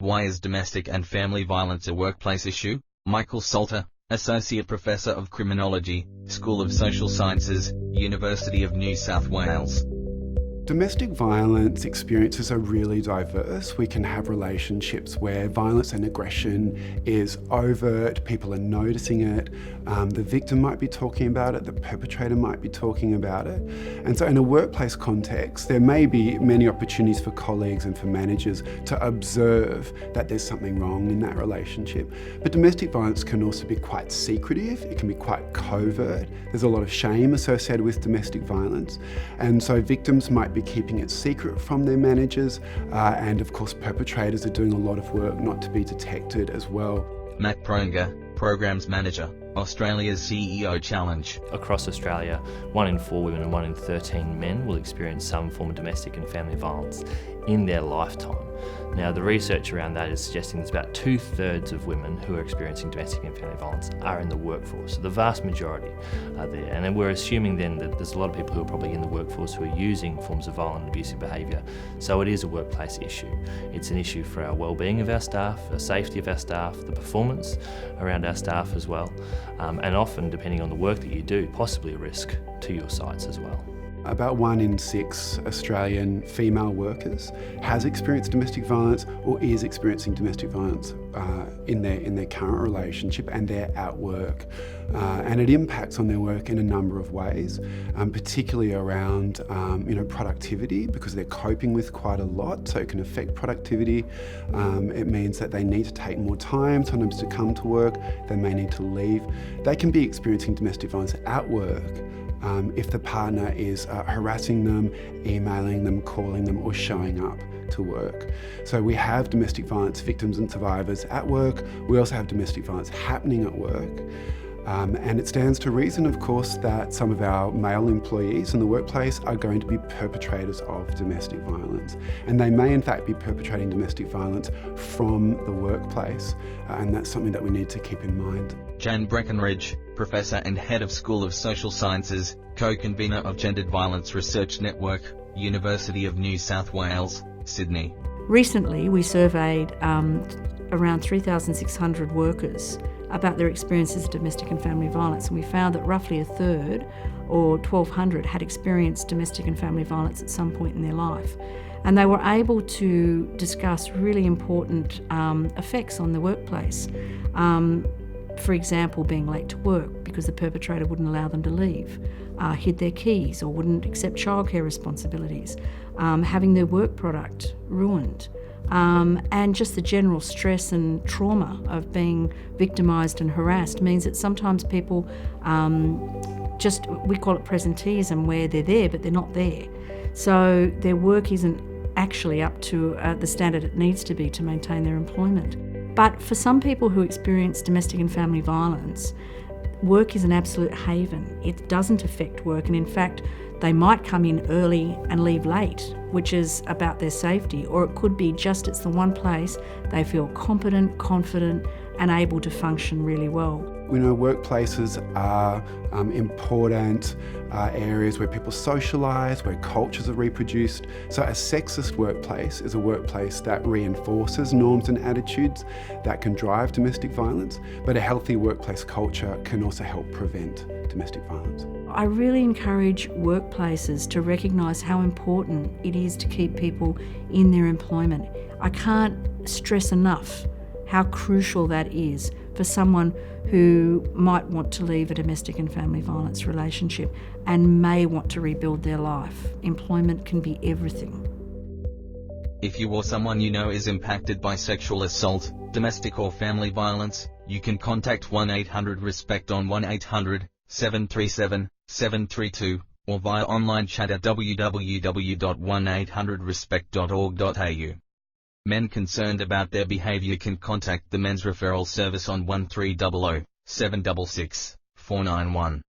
Why is domestic and family violence a workplace issue? Michael Salter, Associate Professor of Criminology, School of Social Sciences, University of New South Wales. Domestic violence experiences are really diverse. We can have relationships where violence and aggression is overt, people are noticing it, the victim might be talking about it, the perpetrator might be talking about it. And so in a workplace context, there may be many opportunities for colleagues and for managers to observe that there's something wrong in that relationship. But domestic violence can also be quite secretive, it can be quite covert. There's a lot of shame associated with domestic violence. And so victims might be keeping it secret from their managers, and of course perpetrators are doing a lot of work not to be detected as well. Matt Pronger, Programs Manager, Australia's CEO Challenge. Across Australia, 1 in 4 women and 1 in 13 men will experience some form of domestic and family violence in their lifetime. Now, the research around that is suggesting there's about 2/3 of women who are experiencing domestic and family violence are in the workforce. So the vast majority are there. And then we're assuming then that there's a lot of people who are probably in the workforce who are using forms of violent and abusive behaviour. So it is a workplace issue. It's an issue for our well-being of our staff, the safety of our staff, the performance around our staff as well. And often, depending on the work that you do, possibly a risk to your sites as well. About 1 in 6 Australian female workers has experienced domestic violence or is experiencing domestic violence in their current relationship, and they're at work. And it impacts on their work in a number of ways, particularly around productivity, because they're coping with quite a lot, so it can affect productivity. It means that they need to take more time sometimes to come to work, they may need to leave. They can be experiencing domestic violence at work. If the partner is harassing them, emailing them, calling them, or showing up to work. So we have domestic violence victims and survivors at work. We also have domestic violence happening at work. And it stands to reason, of course, that some of our male employees in the workplace are going to be perpetrators of domestic violence. And they may in fact be perpetrating domestic violence from the workplace. And that's something that we need to keep in mind. Jan Breckenridge, Professor and Head of School of Social Sciences, Co-Convener of Gendered Violence Research Network, University of New South Wales, Sydney. Recently, we surveyed around 3,600 workers about their experiences of domestic and family violence, and we found that roughly 1/3, or 1,200, had experienced domestic and family violence at some point in their life. And they were able to discuss really important effects on the workplace. For example, being late to work because the perpetrator wouldn't allow them to leave, hid their keys or wouldn't accept childcare responsibilities, having their work product ruined, and just the general stress and trauma of being victimised and harassed means that sometimes people we call it presenteeism, where they're there but they're not there. So their work isn't actually up to the standard it needs to be to maintain their employment. But for some people who experience domestic and family violence, work is an absolute haven. It doesn't affect work, and in fact, they might come in early and leave late, which is about their safety, or it could be just it's the one place they feel competent, confident, and able to function really well. We know workplaces are important areas where people socialise, where cultures are reproduced. So a sexist workplace is a workplace that reinforces norms and attitudes that can drive domestic violence, but a healthy workplace culture can also help prevent domestic violence. I really encourage workplaces to recognise how important it is to keep people in their employment. I can't stress enough how crucial that is for someone who might want to leave a domestic and family violence relationship and may want to rebuild their life. Employment can be everything. If you or someone you know is impacted by sexual assault, domestic or family violence, you can contact 1-800-RESPECT on 1-800-737-732 or via online chat at www.1800respect.org.au. Men concerned about their behaviour can contact the Men's Referral Service on 1300 766 491.